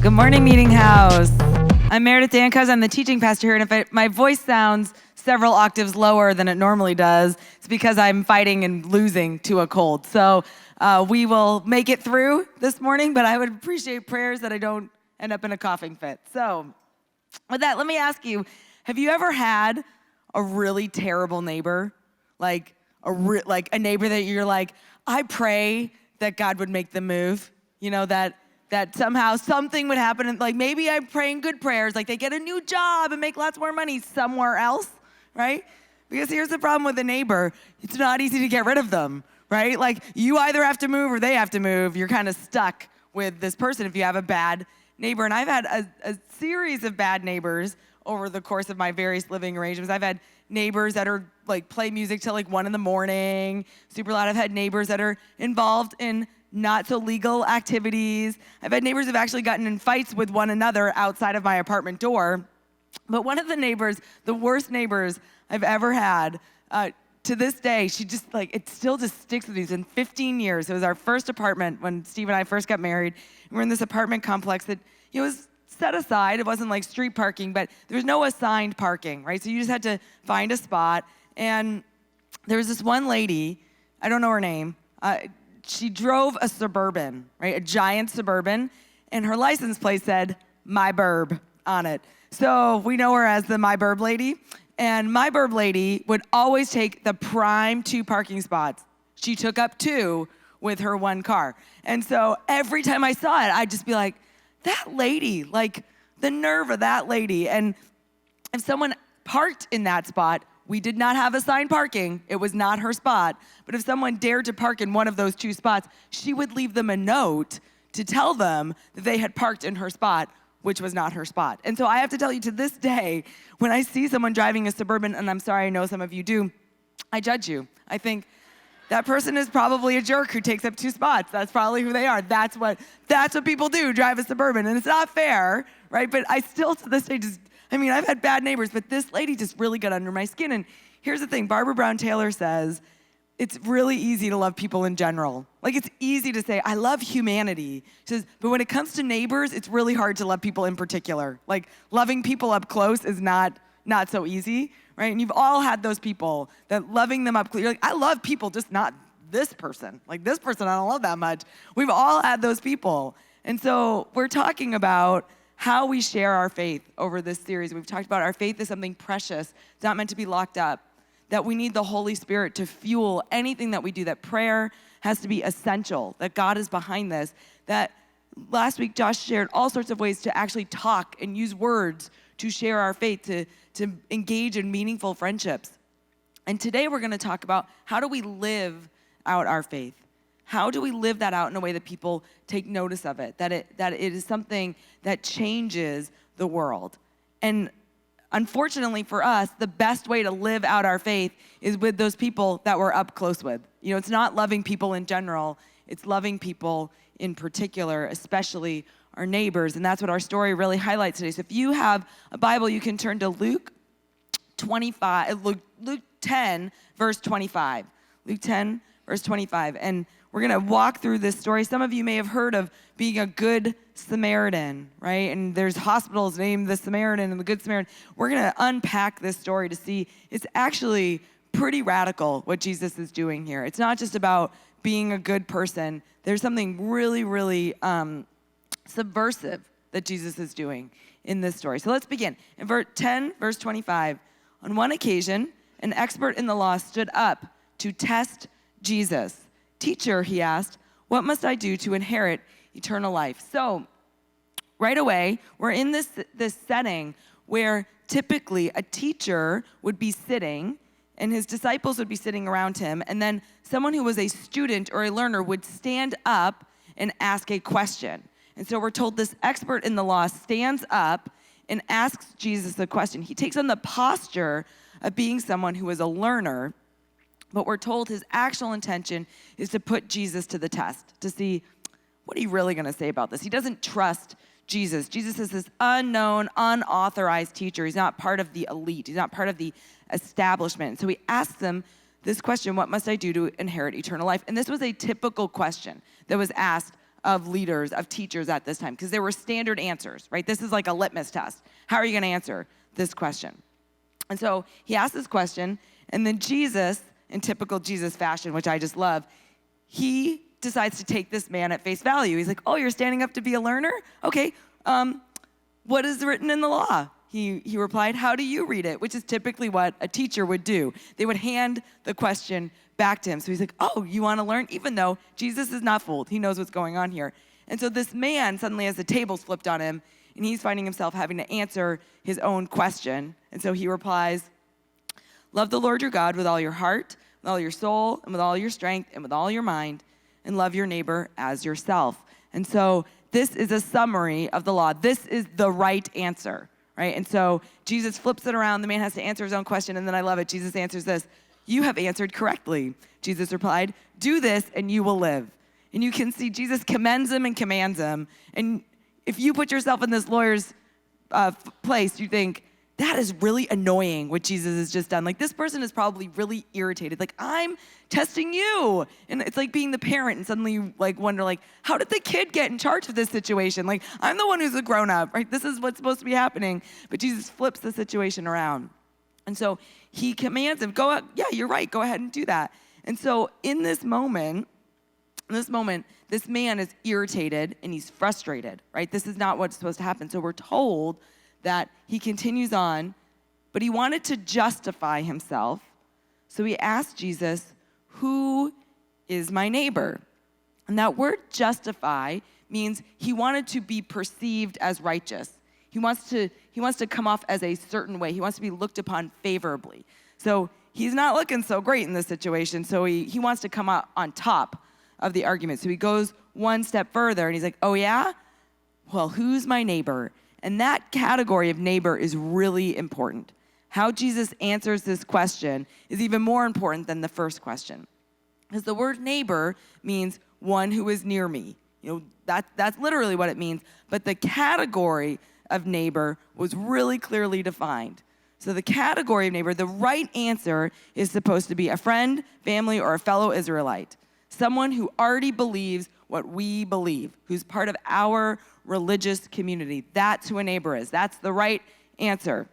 Good morning, Meeting House. I'm Meredith Dankos. I'm the teaching pastor here, and if my voice sounds several octaves lower than it normally does, it's because I'm fighting and losing to a cold. So we will make it through this morning, but I would appreciate prayers that I don't end up in a coughing fit. So with that, let me ask you, have you ever had a really terrible neighbor? Like a neighbor that you're like, I pray that God would make them move, you know, that somehow something would happen, and like maybe I'm praying good prayers, like they get a new job and make lots more money somewhere else, right? Because here's the problem with a neighbor, it's not easy to get rid of them, right? Like you either have to move or they have to move. You're kind of stuck with this person if you have a bad neighbor. And I've had a series of bad neighbors over the course of my various living arrangements. I've had neighbors that are like play music till like 1 a.m, super loud. I've had neighbors that are involved in not so legal activities. I've had neighbors who've actually gotten in fights with one another outside of my apartment door. But one of the neighbors, the worst neighbors I've ever had, to this day, she just like, it still just sticks with me. It's been 15 years. It was our first apartment when Steve and I first got married. We're in this apartment complex that was set aside. It wasn't like street parking, but there was no assigned parking, right? So you just had to find a spot. And there was this one lady, I don't know her name, she drove a Suburban, right? A giant Suburban, and her license plate said, My Burb on it. So we know her as the My Burb lady. And My Burb lady would always take the prime 2 parking spots. She took up 2 with her 1 car. And so every time I saw it, I'd just be like, that lady, like the nerve of that lady. And if someone parked in that spot, we did not have assigned parking. It was not her spot. But if someone dared to park in one of those 2 spots, she would leave them a note to tell them that they had parked in her spot, which was not her spot. And so I have to tell you, to this day, when I see someone driving a Suburban, and I'm sorry, I know some of you do, I judge you. I think that person is probably a jerk who takes up 2 spots. That's probably who they are. That's what people do, drive a Suburban. And it's not fair, right? But I still, to this day, I've had bad neighbors, but this lady just really got under my skin. And here's the thing, Barbara Brown Taylor says, it's really easy to love people in general. Like, it's easy to say, I love humanity. She says, but when it comes to neighbors, it's really hard to love people in particular. Like, loving people up close is not so easy, right? And you've all had those people that loving them up close, you're like, I love people, just not this person. Like, this person I don't love that much. We've all had those people. And so we're talking about how we share our faith over this series. We've talked about our faith is something precious. It's not meant to be locked up, that we need the Holy Spirit to fuel anything that we do, that prayer has to be essential, that God is behind this, that last week Josh shared all sorts of ways to actually talk and use words to share our faith, to engage in meaningful friendships. And today we're gonna talk about how do we live out our faith? How do we live that out in a way that people take notice of it, that it is something that changes the world? And unfortunately for us, the best way to live out our faith is with those people that we're up close with. You know, it's not loving people in general, it's loving people in particular, especially our neighbors. And that's what our story really highlights today. So if you have a Bible, you can turn to Luke 10, verse 25. Luke 10, verse 25. And we're gonna walk through this story. Some of you may have heard of being a good Samaritan, right? And there's hospitals named the Samaritan and the Good Samaritan. We're gonna unpack this story to see it's actually pretty radical what Jesus is doing here. It's not just about being a good person. There's something really, really subversive that Jesus is doing in this story. So let's begin. In verse 10, verse 25, on one occasion, an expert in the law stood up to test Jesus. Teacher, he asked, what must I do to inherit eternal life? So right away, we're in this setting where typically a teacher would be sitting and his disciples would be sitting around him, and then someone who was a student or a learner would stand up and ask a question. And so we're told this expert in the law stands up and asks Jesus a question. He takes on the posture of being someone who is a learner, but we're told his actual intention is to put Jesus to the test, to see what are you really gonna say about this. He doesn't trust Jesus. Jesus is this unknown, unauthorized teacher. He's not part of the elite. He's not part of the establishment. So he asks them this question, what must I do to inherit eternal life? And this was a typical question that was asked of leaders, of teachers at this time, because there were standard answers, right? This is like a litmus test. How are you going to answer this question? And so he asked this question, and then Jesus, in typical Jesus fashion, which I just love, he decides to take this man at face value. He's like, oh, you're standing up to be a learner? Okay, what is written in the law? He replied, how do you read it? Which is typically what a teacher would do. They would hand the question back to him. So he's like, oh, you want to learn? Even though Jesus is not fooled. He knows what's going on here. And so this man suddenly has the tables flipped on him, and he's finding himself having to answer his own question. And so he replies, love the Lord your God with all your heart, with all your soul, and with all your strength, and with all your mind, and love your neighbor as yourself. And so this is a summary of the law. This is the right answer, right? And so Jesus flips it around. The man has to answer his own question, and then I love it. Jesus answers this, you have answered correctly. Jesus replied, do this and you will live. And you can see Jesus commends him and commands him. And if you put yourself in this lawyer's place, you think, that is really annoying what Jesus has just done. Like, this person is probably really irritated. Like, I'm testing you. And it's like being the parent and suddenly you like wonder, like, how did the kid get in charge of this situation? Like, I'm the one who's a grown up, right? This is what's supposed to be happening. But Jesus flips the situation around. And so he commands him, go out, yeah, you're right, go ahead and do that. And so in this moment, this man is irritated and he's frustrated, right? This is not what's supposed to happen. So we're told that he continues on, but he wanted to justify himself. So he asked Jesus, who is my neighbor? And that word justify means he wanted to be perceived as righteous. He wants to come off as a certain way. He wants to be looked upon favorably. So he's not looking so great in this situation. So he wants to come out on top of the argument. So he goes one step further and he's like, oh yeah? Well, who's my neighbor? And that category of neighbor is really important. How Jesus answers this question is even more important than the first question. Because the word neighbor means one who is near me. You know, that's literally what it means. But the category of neighbor was really clearly defined. So the category of neighbor, the right answer is supposed to be a friend, family, or a fellow Israelite. Someone who already believes what we believe, who's part of our religious community. That's who a neighbor is. That's the right answer.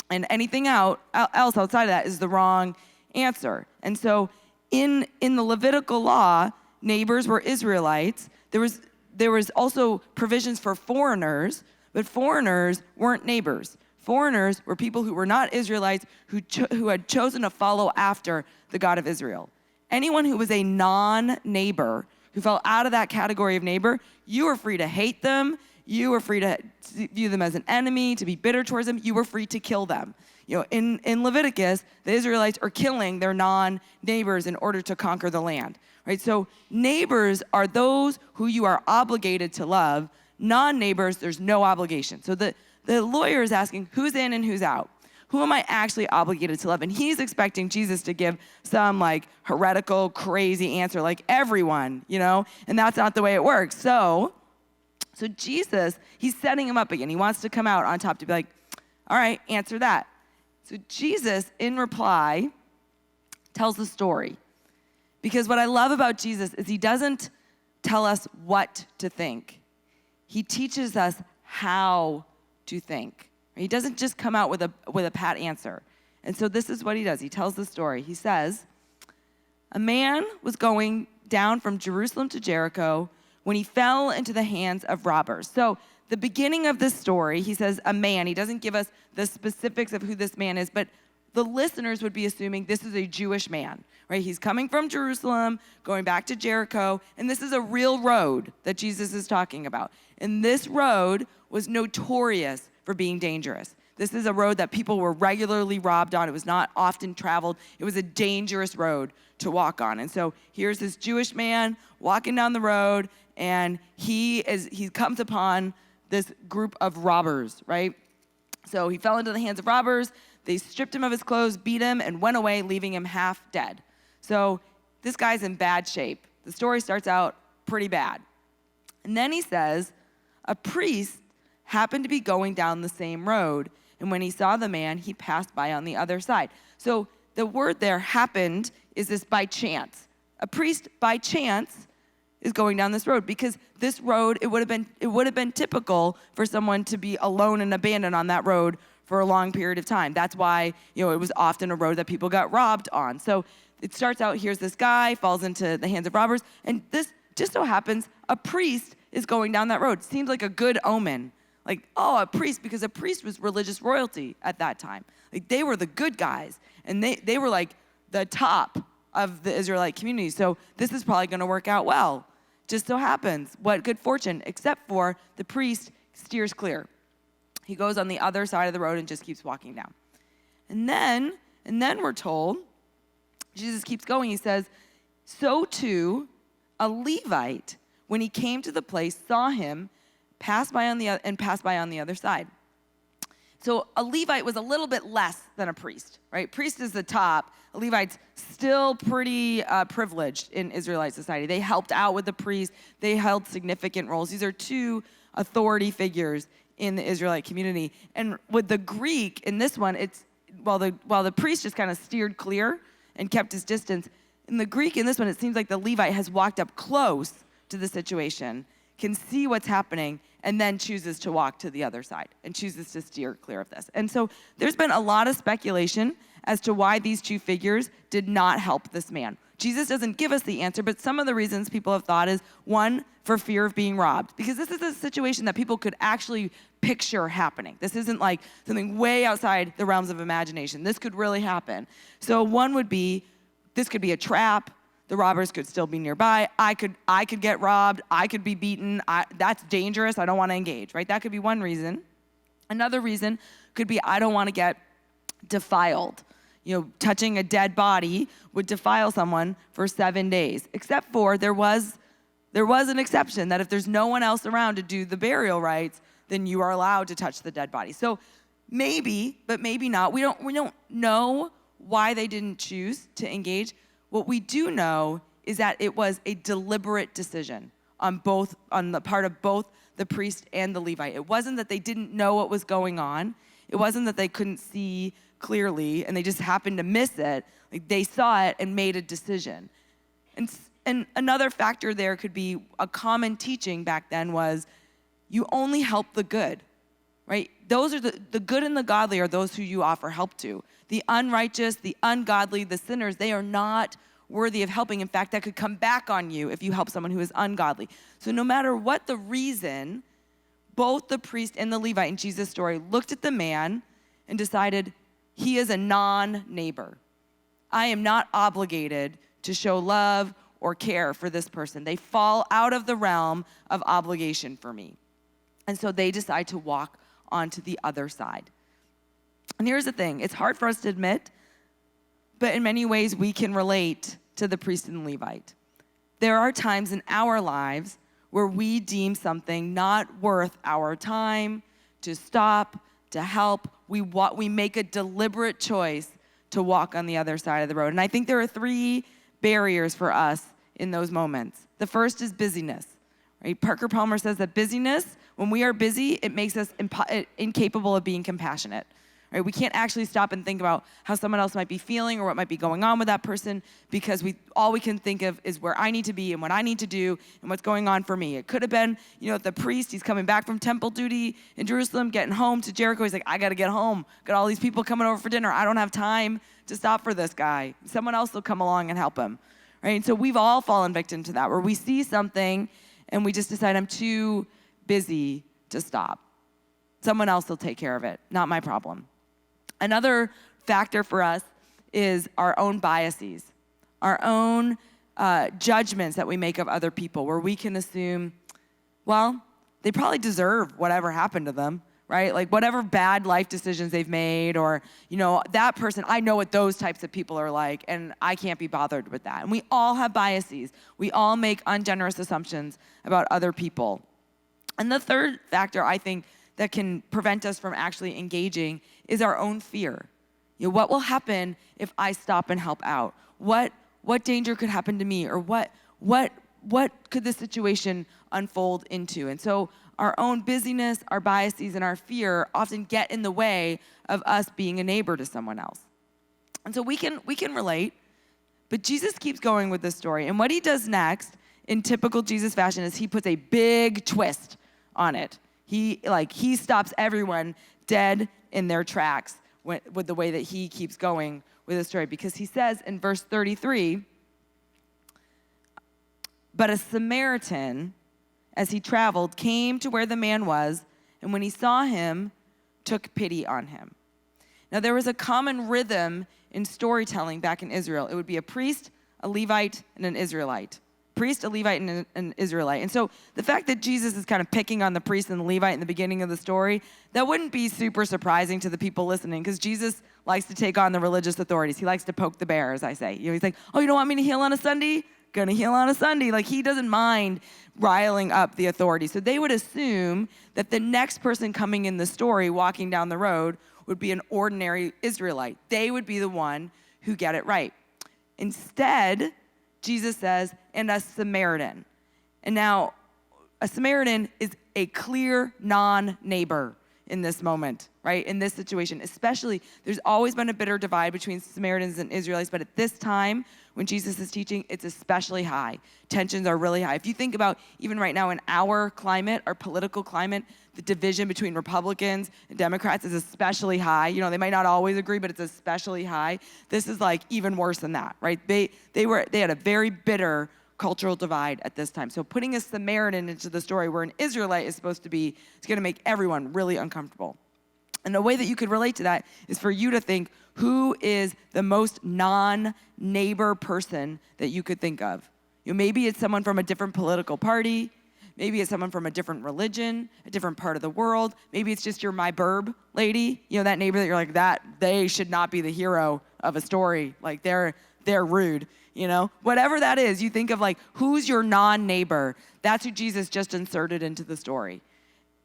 And anything else outside of that is the wrong answer. And so in the Levitical law, neighbors were Israelites. There was also provisions for foreigners, but foreigners weren't neighbors. Foreigners were people who were not Israelites who had chosen to follow after the God of Israel. Anyone who was a non-neighbor, who fell out of that category of neighbor, you were free to hate them. You were free to view them as an enemy, to be bitter towards them. You were free to kill them. You know, in Leviticus, the Israelites are killing their non-neighbors in order to conquer the land, right? So neighbors are those who you are obligated to love. Non-neighbors, there's no obligation. So the lawyer is asking, who's in and who's out? Who am I actually obligated to love? And he's expecting Jesus to give some like heretical, crazy answer, like everyone, you know? And that's not the way it works. So Jesus, he's setting him up again. He wants to come out on top to be like, all right, answer that. So Jesus, in reply, tells the story. Because what I love about Jesus is he doesn't tell us what to think. He teaches us how to think. He doesn't just come out with a pat answer. And so this is what he does. He tells the story. He says, a man was going down from Jerusalem to Jericho when he fell into the hands of robbers. So the beginning of this story, he says a man. He doesn't give us the specifics of who this man is, but the listeners would be assuming this is a Jewish man, right? He's coming from Jerusalem, going back to Jericho, and this is a real road that Jesus is talking about. And this road was notorious for being dangerous. This is a road that people were regularly robbed on. It was not often traveled. It was a dangerous road to walk on. And so here's this Jewish man walking down the road, and he comes upon this group of robbers, right? So he fell into the hands of robbers. They stripped him of his clothes, beat him, and went away, leaving him half dead. So this guy's in bad shape. The story starts out pretty bad. And then he says, a priest happened to be going down the same road, and when he saw the man, he passed by on the other side. So the word there, happened, is this by chance. A priest, by chance, is going down this road, because this road, it would have been typical for someone to be alone and abandoned on that road for a long period of time. That's why, it was often a road that people got robbed on. So it starts out, here's this guy, falls into the hands of robbers, and this just so happens a priest is going down that road. Seems like a good omen. Like, oh, a priest, because a priest was religious royalty at that time. Like, they were the good guys, and they were like the top of the Israelite community. So this is probably gonna work out well. Just so happens, what good fortune, except for the priest steers clear. He goes on the other side of the road and just keeps walking down. And then we're told, Jesus keeps going, he says, so too, a Levite, when he came to the place, saw him pass by on the other side. So a Levite was a little bit less than a priest, right? Priest is the top. A Levite's still pretty privileged in Israelite society. They helped out with the priest. They held significant roles. These are two authority figures in the Israelite community. And with the Greek, in this one, it's while the priest just kind of steered clear and kept his distance, in the Greek, in this one, it seems like the Levite has walked up close to the situation, can see what's happening, and then chooses to walk to the other side and chooses to steer clear of this. And so there's been a lot of speculation as to why these two figures did not help this man. Jesus doesn't give us the answer, but some of the reasons people have thought is, one, for fear of being robbed, because this is a situation that people could actually picture happening. This isn't like something way outside the realms of imagination. This could really happen. So one would be, this could be a trap. The robbers could still be nearby. I could get robbed. I could be beaten. That's dangerous. I don't want to engage, right? That could be one reason. Another reason could be, I don't want to get defiled. Touching a dead body would defile someone for 7 days, except for there was an exception that if there's no one else around to do the burial rites, then you are allowed to touch the dead body. So maybe, but maybe not. We don't know why they didn't choose to engage. What we do know is that it was a deliberate decision on the part of both the priest and the Levite. It wasn't that they didn't know what was going on. It wasn't that they couldn't see clearly and they just happened to miss it. Like, they saw it and made a decision. And another factor there could be, a common teaching back then was, you only help the good, right? Those are the good and the godly are those who you offer help to. The unrighteous, the ungodly, the sinners, they are not worthy of helping. In fact, that could come back on you if you help someone who is ungodly. So no matter what the reason, both the priest and the Levite in Jesus' story looked at the man and decided, he is a non-neighbor. I am not obligated to show love or care for this person. They fall out of the realm of obligation for me. And so they decide to walk onto the other side. And here's the thing, it's hard for us to admit, but in many ways we can relate to the priest and Levite. There are times in our lives where we deem something not worth our time to stop, to help. We make a deliberate choice to walk on the other side of the road. And I think there are 3 barriers for us in those moments. The first is busyness, right? Parker Palmer says that busyness, when we are busy, it makes us incapable of being compassionate. Right? We can't actually stop and think about how someone else might be feeling or what might be going on with that person, because all we can think of is where I need to be and what I need to do and what's going on for me. It could have been, the priest, he's coming back from temple duty in Jerusalem, getting home to Jericho. He's like, I got to get home. Got all these people coming over for dinner. I don't have time to stop for this guy. Someone else will come along and help him. Right? And so we've all fallen victim to that, where we see something and we just decide, I'm too busy to stop. Someone else will take care of it. Not my problem. Another factor for us is our own biases, our own judgments that we make of other people, where we can assume, well, they probably deserve whatever happened to them, right? Like whatever bad life decisions they've made, or, that person, I know what those types of people are like, and I can't be bothered with that. And we all have biases. We all make ungenerous assumptions about other people. And the third factor, I think, that can prevent us from actually engaging is our own fear. What will happen if I stop and help out? What danger could happen to me? Or what could this situation unfold into? And so our own busyness, our biases, and our fear often get in the way of us being a neighbor to someone else. And so we can relate, but Jesus keeps going with this story. And what he does next in typical Jesus fashion is he puts a big twist on it. He stops everyone dead in their tracks with the way that he keeps going with the story, because he says in verse 33, but a Samaritan, as he traveled, came to where the man was, and when he saw him, took pity on him. Now, there was a common rhythm in storytelling back in Israel. It would be a priest, a Levite, and an Israelite. Priest, a Levite, and an Israelite. And so the fact that Jesus is kind of picking on the priest and the Levite in the beginning of the story, that wouldn't be super surprising to the people listening, because Jesus likes to take on the religious authorities. He likes to poke the bear, as I say. He's like, oh, you don't want me to heal on a Sunday? Gonna heal on a Sunday. Like, he doesn't mind riling up the authorities. So they would assume that the next person coming in the story, walking down the road, would be an ordinary Israelite. They would be the one who get it right. Instead, Jesus says, and a Samaritan. And now, a Samaritan is a clear non-neighbor in this moment, right? In this situation, especially, there's always been a bitter divide between Samaritans and Israelites, but at this time, when Jesus is teaching, it's especially high. Tensions are really high. If you think about even right now in our climate, our political climate, the division between Republicans and Democrats is especially high. They might not always agree, but it's especially high. This is like even worse than that, right? They had a very bitter cultural divide at this time. So putting a Samaritan into the story where an Israelite is supposed to be, it's going to make everyone really uncomfortable. And the way that you could relate to that is for you to think, who is the most non-neighbor person that you could think of? Maybe it's someone from a different political party. Maybe it's someone from a different religion, a different part of the world. Maybe it's just your my burb lady, that neighbor that you're like, that they should not be the hero of a story. Like they're rude, Whatever that is, you think of like, who's your non-neighbor? That's who Jesus just inserted into the story.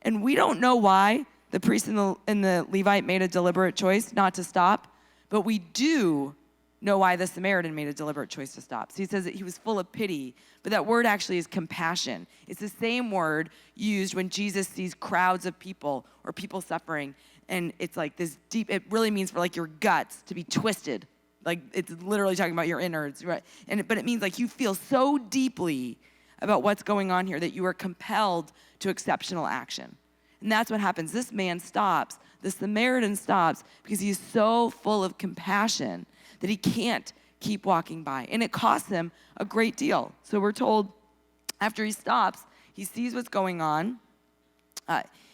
And we don't know why the priest and the Levite made a deliberate choice not to stop, but we do know why the Samaritan made a deliberate choice to stop. So he says that he was full of pity, but that word actually is compassion. It's the same word used when Jesus sees crowds of people or people suffering, and it's like this deep, it really means for like your guts to be twisted. Like it's literally talking about your innards, right? But it means like you feel so deeply about what's going on here that you are compelled to exceptional action. And that's what happens. This man stops, the Samaritan stops, because he's so full of compassion that he can't keep walking by. And it costs him a great deal. So we're told after he stops, he sees what's going on.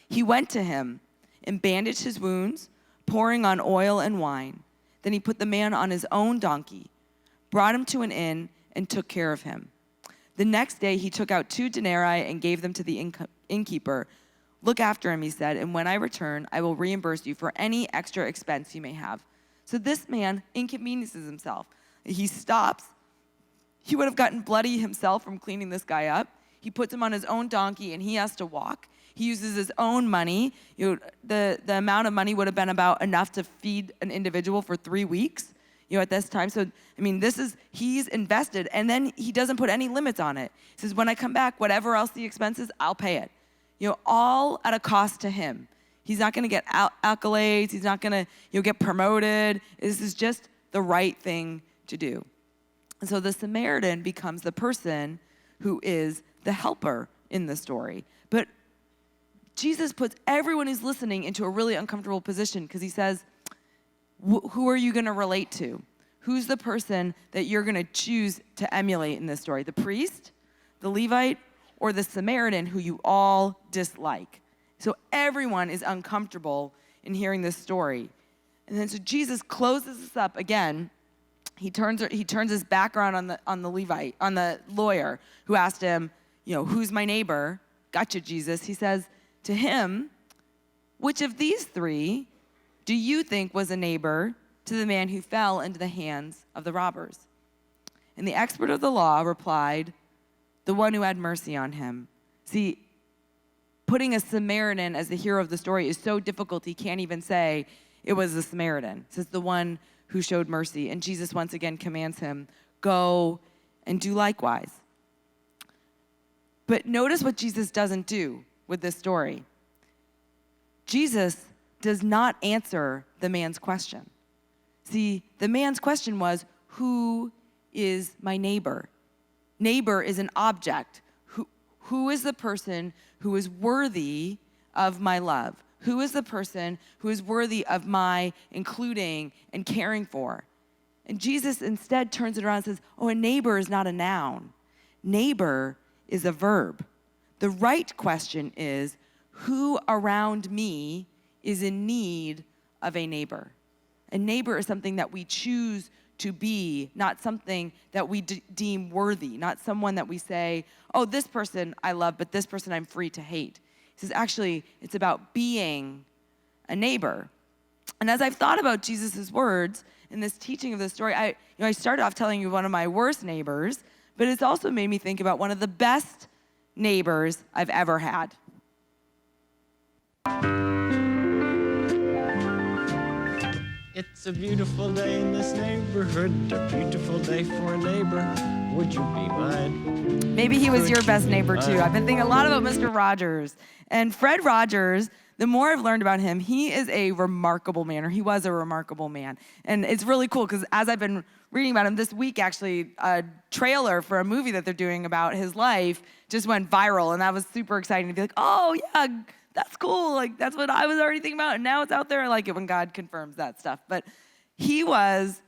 He went to him and bandaged his wounds, pouring on oil and wine. Then he put the man on his own donkey, brought him to an inn, and took care of him. The next day he took out 2 denarii and gave them to the innkeeper. Look after him, he said, and when I return, I will reimburse you for any extra expense you may have. So this man inconveniences himself. He stops. He would have gotten bloody himself from cleaning this guy up. He puts him on his own donkey, and he has to walk. He uses his own money. The amount of money would have been about enough to feed an individual for 3 weeks, at this time. So, he's invested, and then he doesn't put any limits on it. He says, when I come back, whatever else the expense is, I'll pay it. All at a cost to him. He's not going to get accolades. He's not going to get promoted. This is just the right thing to do. And so the Samaritan becomes the person who is the helper in the story. But Jesus puts everyone who's listening into a really uncomfortable position, because he says, who are you going to relate to? Who's the person that you're going to choose to emulate in this story? The priest, the Levite, or the Samaritan who you all dislike? So everyone is uncomfortable in hearing this story. And then so Jesus closes this up again. He turns his back around on the Levite, on the lawyer who asked him, who's my neighbor? Gotcha, Jesus. He says to him, which of these 3 do you think was a neighbor to the man who fell into the hands of the robbers? And the expert of the law replied, the one who had mercy on him. See, putting a Samaritan as the hero of the story is so difficult, he can't even say it was the Samaritan. It says the one who showed mercy. And Jesus once again commands him, go and do likewise. But notice what Jesus doesn't do with this story. Jesus does not answer the man's question. See, the man's question was, who is my neighbor? Neighbor is an object. Who is the person who is worthy of my love? Who is the person who is worthy of my including and caring for? And Jesus instead turns it around and says, oh, a neighbor is not a noun. Neighbor is a verb. The right question is, who around me is in need of a neighbor? A neighbor is something that we choose to be, not something that we deem worthy, not someone that we say, oh, this person I love, but this person I'm free to hate. He says, actually, it's about being a neighbor. And as I've thought about Jesus' words in this teaching of this story, I started off telling you one of my worst neighbors, but it's also made me think about one of the best neighbors I've ever had. It's a beautiful day in this neighborhood, a beautiful day for a neighbor. Would you be mine? Maybe he was your best neighbor too. I've been thinking a lot about Mr. Rogers. And Fred Rogers, the more I've learned about him, he is a remarkable man, or he was a remarkable man. And it's really cool because as I've been reading about him this week, actually, a trailer for a movie that they're doing about his life just went viral. And that was super exciting to be like, oh yeah, that's cool. Like, that's what I was already thinking about. And now it's out there. I like it when God confirms that stuff. But he was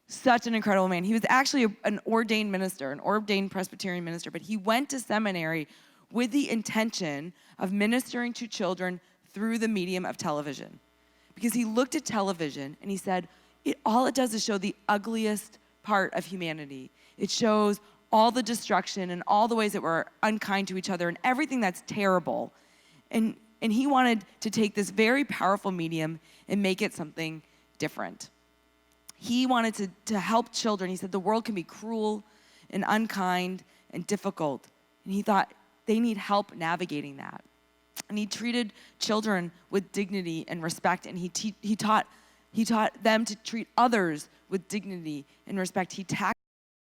such an incredible man. He was actually an ordained minister, an ordained Presbyterian minister, but he went to seminary with the intention of ministering to children through the medium of television. Because he looked at television and he said, all it does is show the ugliest part of humanity. It shows all the destruction and all the ways that we're unkind to each other and everything that's terrible. And he wanted to take this very powerful medium and make it something different. He wanted to help children. He said the world can be cruel and unkind and difficult. And he thought they need help navigating that. And he treated children with dignity and respect. And he taught them to treat others with dignity and respect. He